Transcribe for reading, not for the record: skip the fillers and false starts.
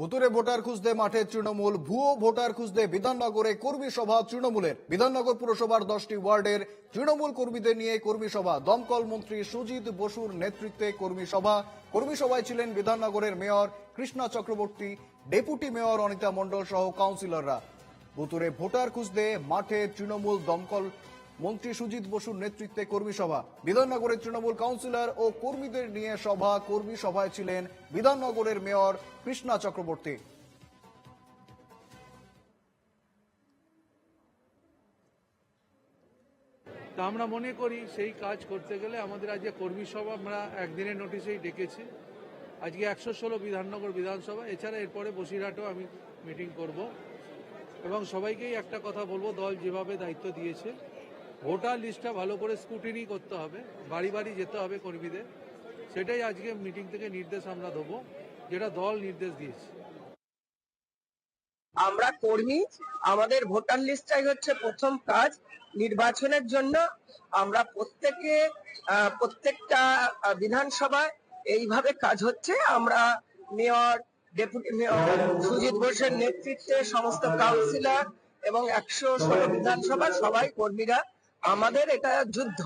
ভুতুরে ভোটার খুঁজতে মাঠে তৃণমূল, ভুয়ো ভোটার খুঁজতে বিধাননগরে কর্মী সভা তৃণমূলের। বিধাননগর পুরসভার 10টি ওয়ার্ডের তৃণমূল কর্মীদের নিয়ে কর্মী সভা। দমকল মন্ত্রী সুজিত বসুর নেতৃত্বে কর্মী সভা। কর্মী সভায় ছিলেন বিধাননগরের mayor Krishna Chakraborty, deputy mayor Anita Mondal সহ কাউন্সিলররা। ভুতুরে ভোটার খুঁজতে মাঠে তৃণমূল, দমকল মন্ত্রী সুজিত বসুর নেতৃত্বে কর্মী সভা। বিধাননগরের তৃণমূল কাউন্সিলর ও কর্মীদের নিয়ে সভা। কর্মী সভায় ছিলেন বিধাননগরের মেয়র কৃষ্ণা চক্রবর্তী। তা আমরা মনে করি সেই কাজ করতে গেলে আমাদের আজকে কর্মী সভা আমরা একদিনের নোটিশেই ডেকেছি। আজকে 116 বিধাননগর বিধানসভা, এছাড়া এরপরে বসিরহাটেও আমি মিটিং করব এবং সবাইকেই একটা কথা বলবো, দল যেভাবে দায়িত্ব দিয়েছে ভোটার লিস্টটা ভালো করে স্ক্রুটিনি করতে হবে, বাড়ি বাড়ি যেতে হবে কর্মীদের। সেটাই আজকে মিটিং থেকে নির্দেশ আমরা দেবো, যেটা দল নির্দেশ দিয়েছে। আমরা কর্মী, আমাদের ভোটার লিস্টটাই হচ্ছে প্রথম কাজ নির্বাচনের জন্য। আমরা প্রত্যেকটা বিধানসভায় এইভাবে কাজ হচ্ছে। আমরা মেয়র, ডেপুটি মেয়র সুজিত ঘোষের নেতৃত্বে সমস্ত কাউন্সিলর এবং 116 বিধানসভা সবাই কর্মীরা, আমাদের এটা যুদ্ধ।